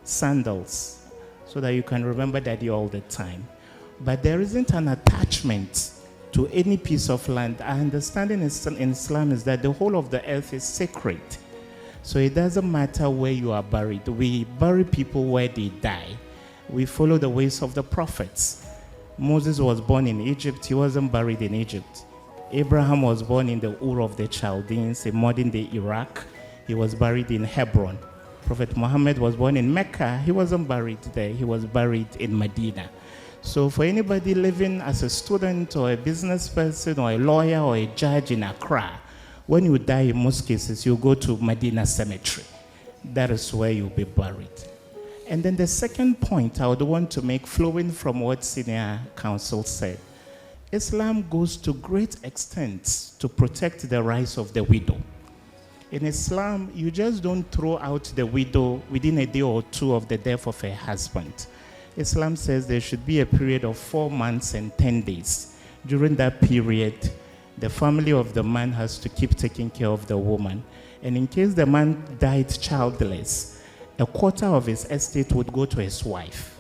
Speaker 7: sandals so that you can remember Daddy all the time. But there isn't an attachment to any piece of land. Our understanding in Islam is that the whole of the earth is sacred. So it doesn't matter where you are buried. We bury people where they die. We follow the ways of the prophets. Moses was born in Egypt. He wasn't buried in Egypt. Abraham was born in the Ur of the Chaldeans in modern-day Iraq. He was buried in Hebron. Prophet Muhammad was born in Mecca. He wasn't buried there. He was buried in Medina. So for anybody living as a student or a business person or a lawyer or a judge in Accra, when you die, in most cases, you go to Medina Cemetery. That is where you'll be buried. And then the second point I would want to make, flowing from what Senior Counsel said, Islam goes to great extents to protect the rights of the widow. In Islam, you just don't throw out the widow within a day or two of the death of her husband. Islam says there should be a period of 4 months and 10 days. During that period, the family of the man has to keep taking care of the woman. And in case the man died childless, a quarter of his estate would go to his wife.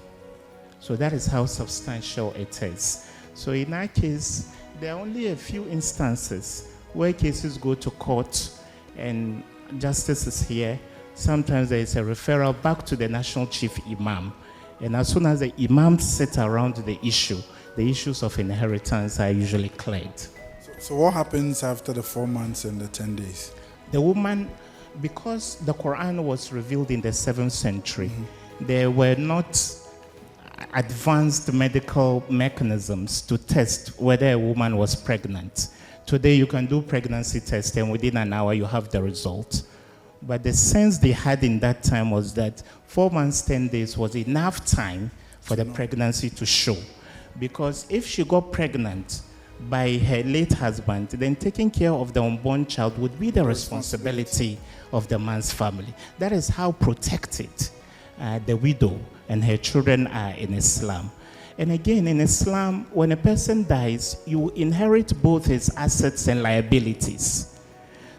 Speaker 7: So that is how substantial it is. So in our case, there are only a few instances where cases go to court and justice is here. Sometimes there is a referral back to the national chief imam. And as soon as the imams sit around the issues of inheritance are usually cleared.
Speaker 4: So what happens after the 4 months and the 10 days?
Speaker 7: The woman, because the Quran was revealed in the 7th century, there were not advanced medical mechanisms to test whether a woman was pregnant. Today you can do pregnancy test and within an hour you have the result. But the sense they had in that time was that 4 months, 10 days was enough time for the pregnancy to show. Because if she got pregnant by her late husband, then taking care of the unborn child would be the responsibility of the man's family. That is how protected the widow and her children are in Islam. And again, in Islam, when a person dies, you inherit both his assets and liabilities.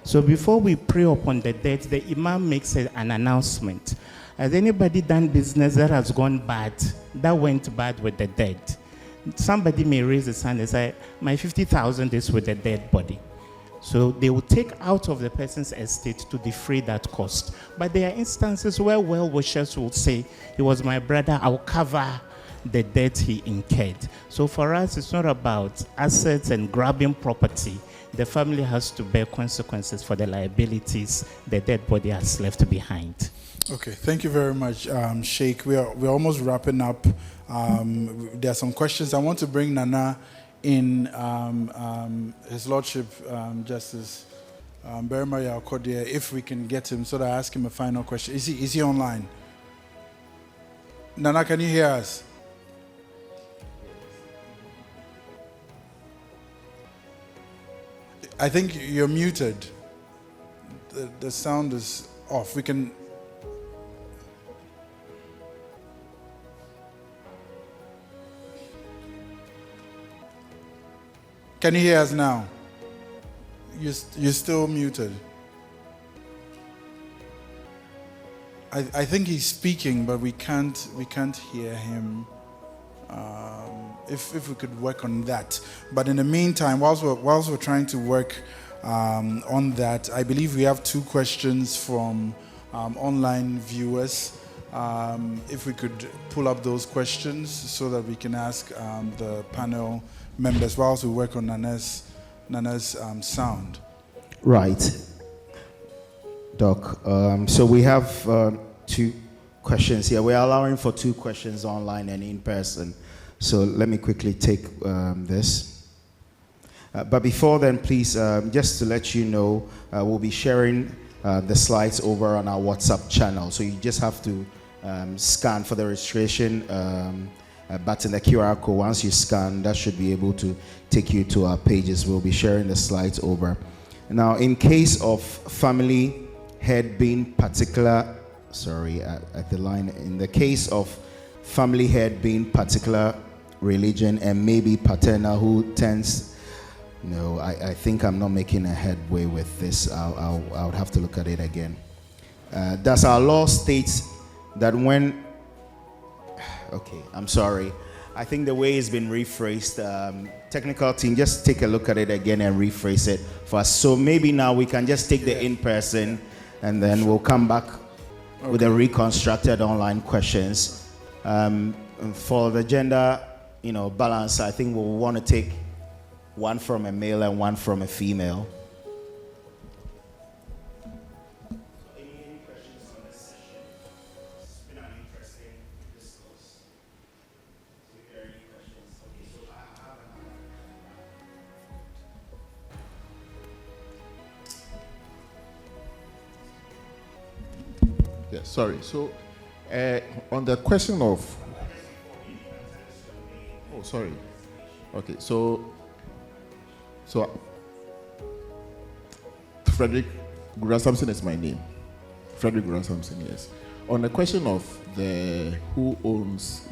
Speaker 7: So before we pray upon the dead, the Imam makes an announcement. Has anybody done business that has gone bad, that went bad with the dead? Somebody may raise his hand and say, my 50,000 is with the dead body. So they will take out of the person's estate to defray that cost. But there are instances where well-wishers will say, he was my brother, I'll cover the debt he incurred. So for us, it's not about assets and grabbing property. The family has to bear consequences for the liabilities the dead body has left behind.
Speaker 4: Okay, thank you very much, Sheikh. We're almost wrapping up. There are some questions. I want to bring Nana in, His Lordship, Justice Bermaya Okodia, if we can get him, so that I ask him a final question. Is he online? Nana, can you hear us? I think you're muted. The sound is off. We can... Can you hear us now? You're still muted. I think he's speaking, but we can't hear him. If we could work on that. But in the meantime, whilst we're trying to work on that, I believe we have 2 questions from online viewers. If we could pull up those questions so that we can ask the panel members whilst we work on Nana's sound.
Speaker 2: Right. Doc, so we have 2 questions here. We're allowing for 2 questions online and in person. So let me quickly take this. But before then, please, just to let you know, we'll be sharing the slides over on our WhatsApp channel. So you just have to scan for the registration button, the QR code. Once you scan, that should be able to take you to our pages. We'll be sharing the slides over. Now, in case of family head being particular, at the line, in the case of family head being particular religion and maybe paternal who tends, no, I think I'm not making a headway with this. I would have to look at it again. Does our law state that when, okay, I'm sorry. I think the way it's been rephrased, technical team, just take a look at it again and rephrase it for us. So maybe now we can just take the in-person and then we'll come back with the reconstructed online questions. For the gender, balance, I think we'll want to take one from a male and one from a female. Any questions on this session? It's been an interesting discourse. If there are any questions, okay, so I have another.
Speaker 8: Yeah, sorry. So, on the question of... Oh, sorry. Okay, so Frederick Gura-Sampson is my name. Frederick Gura-Sampson, yes. On the question of who owns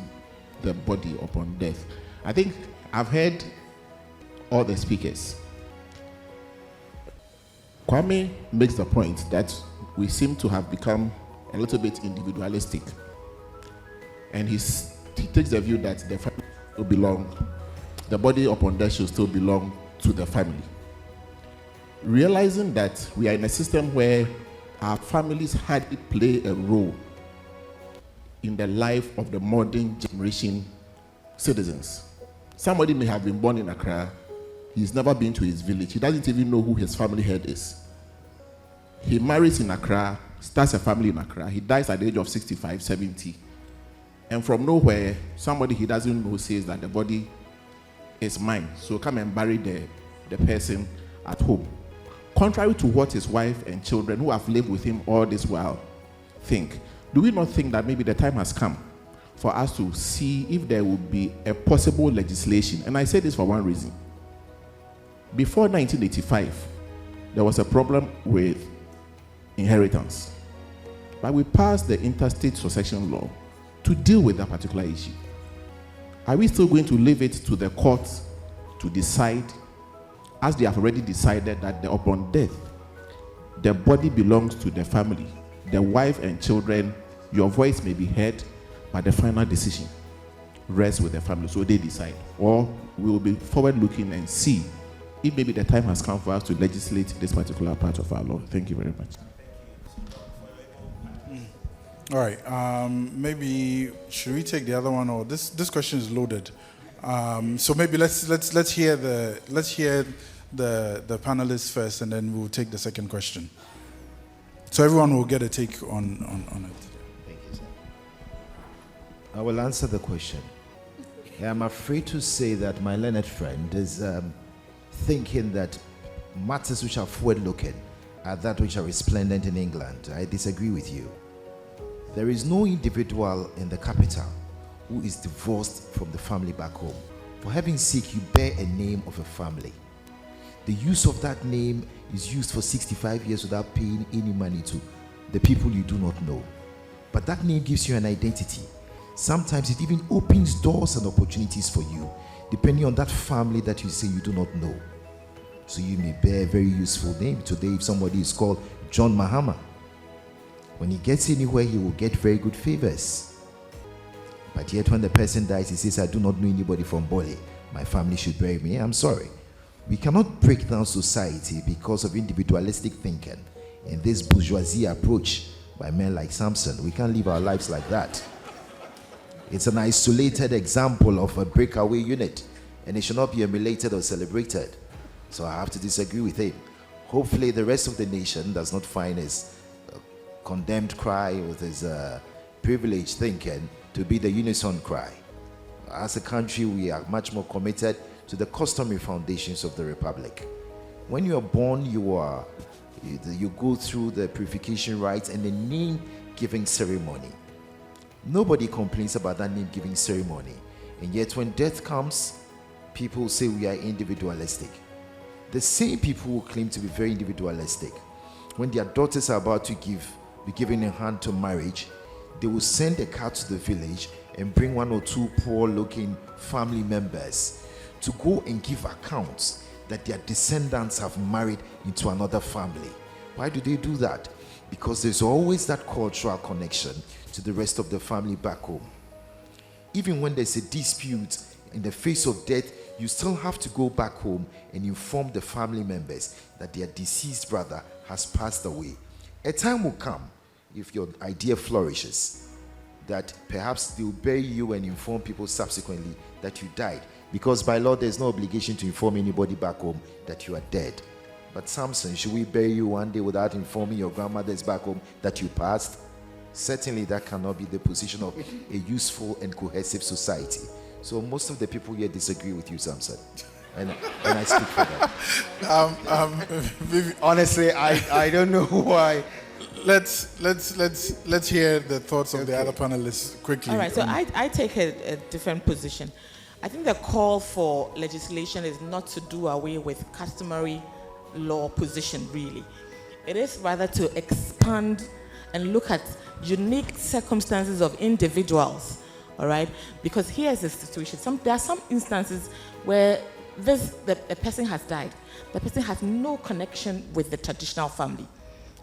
Speaker 8: the body upon death, I think I've heard all the speakers. Kwame makes the point that we seem to have become a little bit individualistic. And he takes the view that the family will belong, the body upon death should still belong to the family. Realizing that we are in a system where our families hardly play a role in the life of the modern generation citizens. Somebody may have been born in Accra, he's never been to his village, he doesn't even know who his family head is. He marries in Accra, starts a family in Accra, he dies at the age of 65, 70. and from nowhere, somebody he doesn't know says that the body is mine, so come and bury the person at home. Contrary to what his wife and children who have lived with him all this while think, do we not think that maybe the time has come for us to see if there will be a possible legislation? And I say this for one reason. Before 1985, there was a problem with inheritance, but we passed the interstate succession law to deal with that particular issue. Are we still going to leave it to the courts to decide, as they have already decided that upon death, the body belongs to the family, the wife and children? Your voice may be heard, but the final decision rests with the family, so they decide. Or we will be forward looking and see if maybe the time has come for us to legislate this particular part of our law. Thank you very much.
Speaker 4: All right. Maybe should we take the other one, or this question is loaded. So maybe let's hear the panelists first, and then we'll take the second question. So everyone will get a take on it.
Speaker 2: Thank you, sir. I will answer the question. I'm afraid to say that my learned friend is thinking that matters which are forward-looking are that which are resplendent in England. I disagree with you. There is no individual in the capital who is divorced from the family back home. For heaven's sake, you bear a name of a family. The use of that name is used for 65 years without paying any money to the people you do not know. But that name gives you an identity. Sometimes it even opens doors and opportunities for you, depending on that family that you say you do not know. So you may bear a very useful name. Today, if somebody is called John Mahama, when he gets anywhere, he will get very good favors. But yet when the person dies, he says, I do not know anybody from Bole. My family should bury me. I'm sorry. We cannot break down society because of individualistic thinking and this bourgeoisie approach by men like Samson. We can't live our lives like that. It's an isolated example of a breakaway unit, and it should not be emulated or celebrated. So I have to disagree with him. Hopefully the rest of the nation does not find his condemned cry with his privileged thinking to be the unison cry. As a country, we are much more committed to the customary foundations of the Republic. When you are born, you go through the purification rites and the name-giving ceremony. Nobody complains about that name-giving ceremony. And yet when death comes, people say we are individualistic. The same people who claim to be very individualistic, when their daughters are about to be given in hand to marriage, they will send a car to the village and bring one or two poor-looking family members to go and give accounts that their descendants have married into another family. Why do they do that? Because there's always that cultural connection to the rest of the family back home. Even when there's a dispute in the face of death, you still have to go back home and inform the family members that their deceased brother has passed away. A time will come, if your idea flourishes, that perhaps they will bury you and inform people subsequently that you died. Because by law, there's no obligation to inform anybody back home that you are dead. But Samson, should we bury you one day without informing your grandmothers back home that you passed? Certainly that cannot be the position of a useful and cohesive society. So most of the people here disagree with you, Samson. And I speak for them.
Speaker 3: Honestly, I don't know why.
Speaker 4: Let's hear the thoughts of the other panelists quickly.
Speaker 5: All right, so I take a different position. I think the call for legislation is not to do away with customary law position, really. It is rather to expand and look at unique circumstances of individuals, all right? Because here's the situation. There are some instances where the person has died. The person has no connection with the traditional family,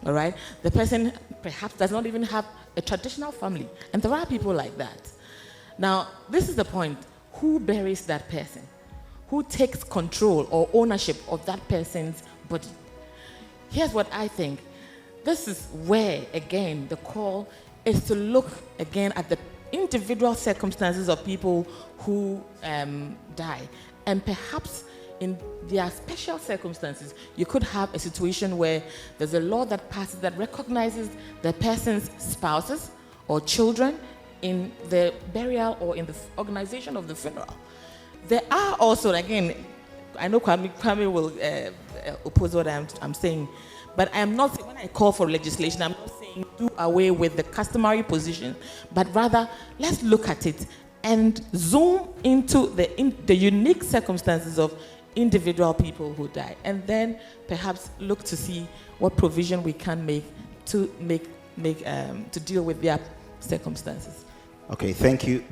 Speaker 5: all right? The person perhaps does not even have a traditional family. And there are people like that. Now, this is the point. Who buries that person? Who takes control or ownership of that person's body? Here's what I think. This is where, again, the call is to look again at the individual circumstances of people who die. And perhaps in their special circumstances, you could have a situation where there's a law that passes that recognizes the person's spouses or children in the burial or in the organization of the funeral. There are also, again, I know Kwame will oppose what I'm saying, but I am not, when I call for legislation, I'm not saying do away with the customary position, but rather let's look at it and zoom into the unique circumstances of individual people who die, and then perhaps look to see what provision we can make to deal with their circumstances.
Speaker 2: Okay, thank you.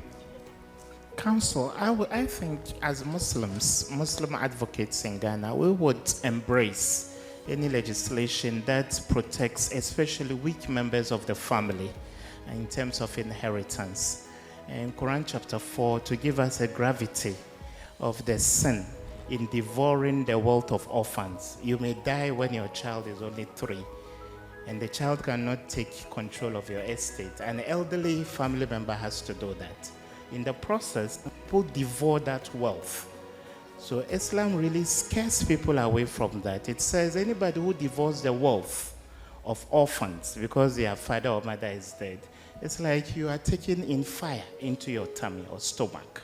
Speaker 7: Council, I think as Muslim advocates in Ghana, we would embrace any legislation that protects especially weak members of the family in terms of inheritance. In Quran chapter 4, to give us a gravity of the sin in devouring the wealth of orphans. You may die when your child is only 3, and the child cannot take control of your estate. An elderly family member has to do that. In the process, people devour that wealth. So Islam really scares people away from that. It says anybody who devours the wealth of orphans because their father or mother is dead, it's like you are taking in fire into your tummy or stomach.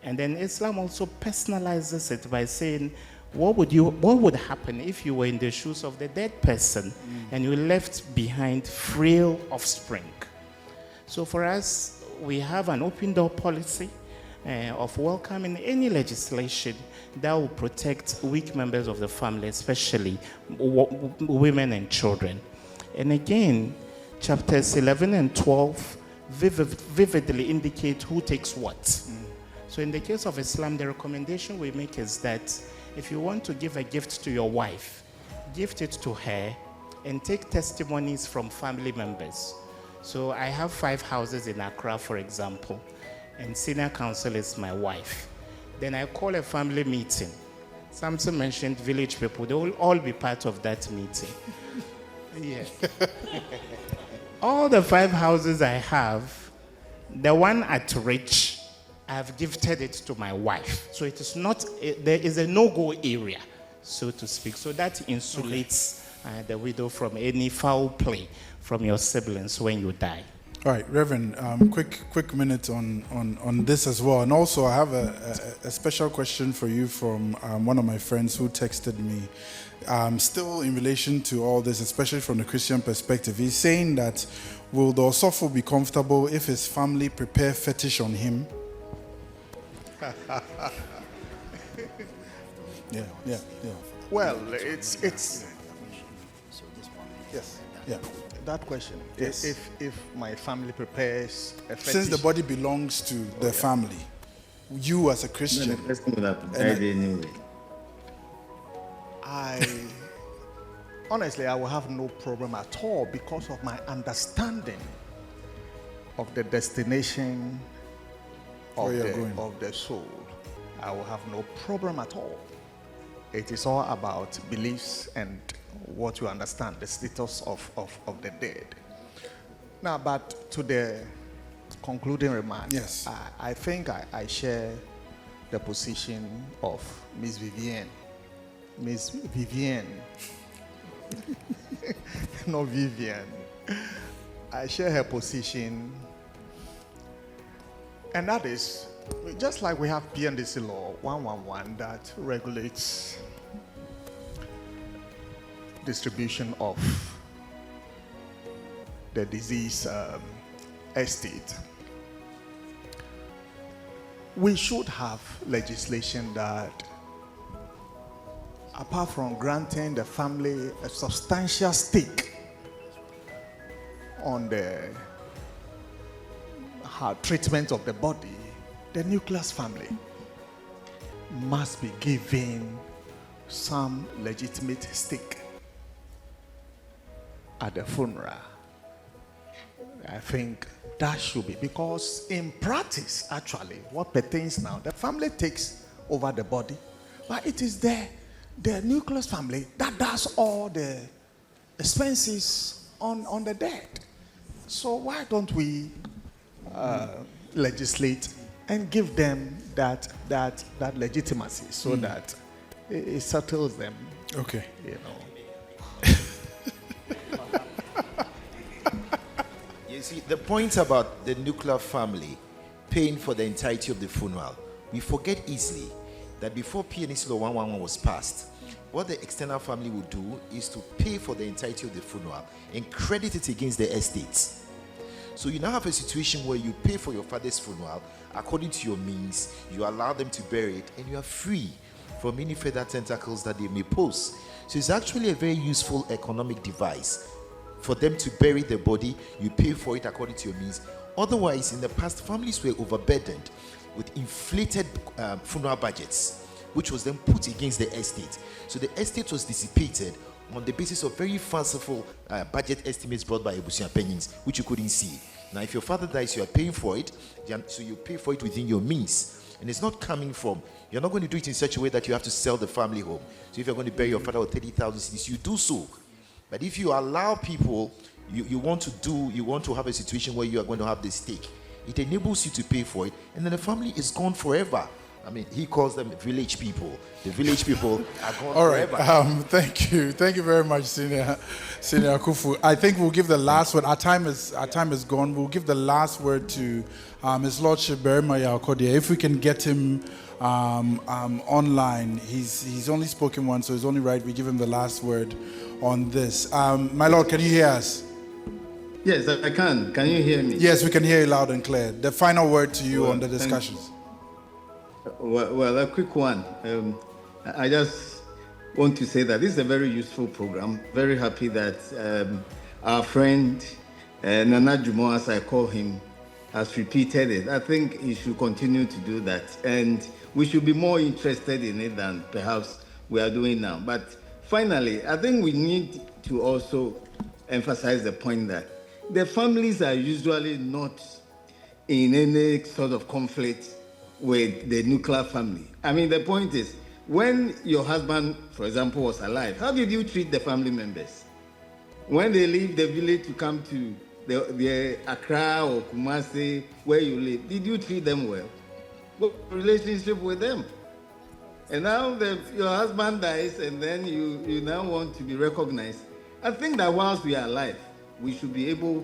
Speaker 7: And then Islam also personalizes it by saying, what would happen if you were in the shoes of the dead person and you left behind frail offspring? So for us, we have an open door policy of welcoming any legislation that will protect weak members of the family, especially women and children. And again, chapters 11 and 12 vividly indicate who takes what. So in the case of Islam, the recommendation we make is that if you want to give a gift to your wife, gift it to her and take testimonies from family members. So I have 5 houses in Accra, for example, and senior counsel is my wife. Then I call a family meeting. Samson mentioned village people. They will all be part of that meeting. Yeah. All the 5 houses I have, the one at Rich, I have gifted it to my wife. So it is not, there is a no-go area, so to speak. So that insulates the widow from any foul play from your siblings when you die.
Speaker 4: All right, Reverend, quick minute on this as well. And also I have a special question for you from one of my friends who texted me. Still in relation to all this, especially from the Christian perspective. He's saying that, will the Osofo be comfortable if his family prepare fetish on him? Yeah.
Speaker 3: Well, it's yes, yeah. That question.
Speaker 4: Yes.
Speaker 3: If my family prepares a fetish,
Speaker 4: Since the body belongs to the family, you as a Christian,
Speaker 6: The person would have died anyway.
Speaker 3: honestly, I will have no problem at all because of my understanding of the destination of
Speaker 4: Where you're going.
Speaker 3: of the soul. I will have no problem at all. It is all about beliefs and what you understand, the status of the dead. Now, but to the concluding remarks,
Speaker 4: Yes.
Speaker 3: I think I share the position of Miss Vivienne. Miss Vivienne. Not Vivienne. I share her position. And that is, just like we have PNDC law 111 that regulates distribution of the disease estate, we should have legislation that, apart from granting the family a substantial stake on the treatment of the body, the nucleus family must be given some legitimate stake at the funeral. I think that should be, because in practice, actually, what pertains now, the family takes over the body, but it is the nucleus family that does all the expenses on the dead. So why don't we legislate and give them that legitimacy so that it settles them?
Speaker 4: Okay.
Speaker 3: You know.
Speaker 2: see, the point about the nuclear family paying for the entirety of the funeral, we forget easily that before PNC Law 111 was passed, what the external family would do is to pay for the entirety of the funeral and credit it against the estates. So you now have a situation where you pay for your father's funeral according to your means, you allow them to bury it, and you are free from any further tentacles that they may pose. So it's actually a very useful economic device for them to bury the body. You pay for it according to your means. Otherwise, in the past, families were overburdened with inflated funeral budgets, which was then put against the estate. So the estate was dissipated on the basis of very fanciful budget estimates brought by Ebusia Penins, which you couldn't see. Now, if your father dies, you are paying for it, so you pay for it within your means. And it's not coming from, you're not going to do it in such a way that you have to sell the family home. So if you're going to bury your father with 30,000 cedis, you do so. But if you allow people, you want to have a situation where you are going to have the stake, it enables you to pay for it, and then the family is gone forever. I mean, he calls them village people. The village people are gone
Speaker 4: All right.
Speaker 2: forever.
Speaker 4: Thank you very much, Senior Kufu. I think we'll give the last word. Our time is gone. We'll give the last word to His Lordship Berima Yakodia. If we can get him online, he's only spoken once, so it's only right we give him the last word on this. My Lord, can you hear us?
Speaker 6: Yes, I can. Can you hear me?
Speaker 4: Yes, we can hear you loud and clear. The final word to you on the discussions.
Speaker 6: Well, a quick one. I just want to say that this is a very useful program. Very happy that our friend Nana Jumo, as I call him, has repeated it. I think he should continue to do that. And we should be more interested in it than perhaps we are doing now. But finally, I think we need to also emphasize the point that the families are usually not in any sort of conflict with the nuclear family. I mean, the point is, when your husband, for example, was alive, how did you treat the family members? When they leave the village to come to the Accra or Kumasi, where you live, did you treat them well? What relationship with them? And now your husband dies, and then you now want to be recognized. I think that whilst we are alive, we should be able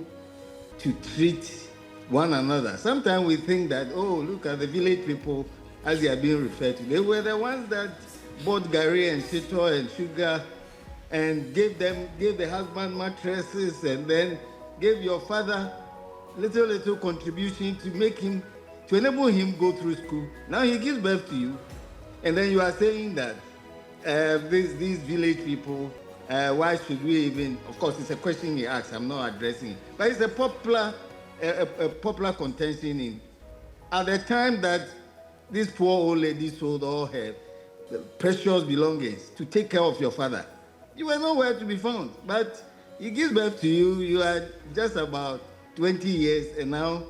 Speaker 6: to treat one another. Sometimes we think that, oh, look at the village people, as they are being referred to. They were the ones that bought gari and shito and sugar and gave the husband mattresses, and then gave your father little contribution to enable him go through school. Now he gives birth to you, and then you are saying that these village people, why should we even? Of course, it's a question he asks. I'm not addressing it, but it's a popular contention at the time that this poor old lady sold all her precious belongings to take care of your father. You were nowhere to be found, but he gives birth to you. You are just about 20 years, and now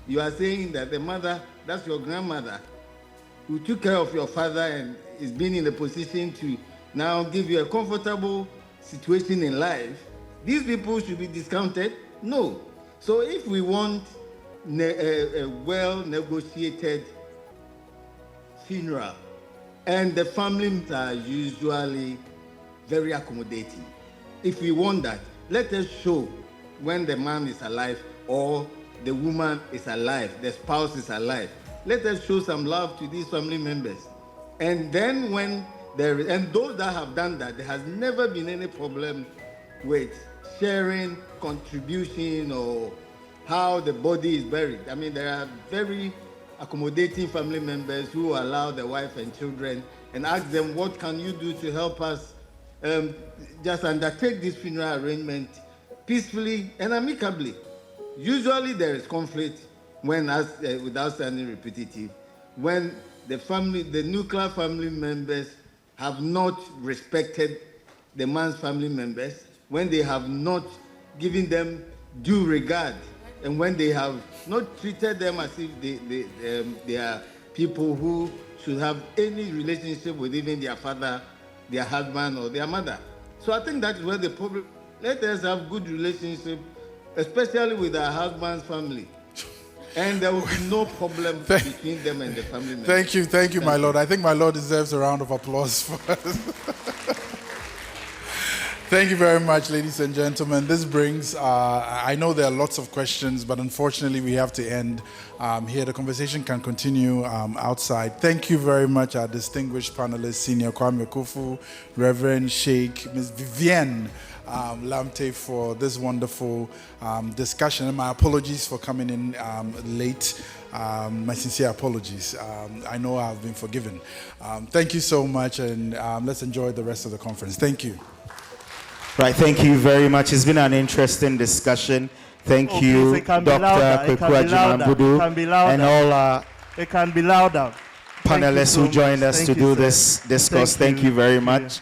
Speaker 6: you are saying that the mother, that's your grandmother, who took care of your father and is being in a position to now give you a comfortable situation in life. These people should be discounted? No. So if we want a well-negotiated funeral, and the families are usually very accommodating, if we want that, let us show when the man is alive or the woman is alive, the spouse is alive. Let us show some love to these family members. And then and those that have done that, there has never been any problem with sharing, contribution, or how the body is buried. I mean, there are very accommodating family members who allow the wife and children and ask them, what can you do to help us just undertake this funeral arrangement peacefully and amicably? Usually there is conflict without sounding repetitive, when the nuclear family members have not respected the man's family members, when they have not given them due regard, and when they have not treated them as if they are people who should have any relationship with even their father, their husband, or their mother. So I think that's where the problem. Let us have good relationship, especially with our husband's family, and there will be no problem between them and the family members.
Speaker 4: Thank you, my Lord. I think my Lord deserves a round of applause for us. Thank you very much, ladies and gentlemen. This brings, I know there are lots of questions, but unfortunately we have to end here. The conversation can continue outside. Thank you very much, our distinguished panelists, Senior Kwame Kofu, Reverend Sheikh, Ms. Vivienne Lamte, for this wonderful discussion. And my apologies for coming in late. My sincere apologies. I know I've been forgiven. Thank you so much, and let's enjoy the rest of the conference. Thank you.
Speaker 9: Right, thank you very much. It's been an interesting discussion. Thank you, Dr. Kwekuraji, and all our
Speaker 10: it can be louder.
Speaker 9: panelists who joined us to do this discourse. Thank you very much.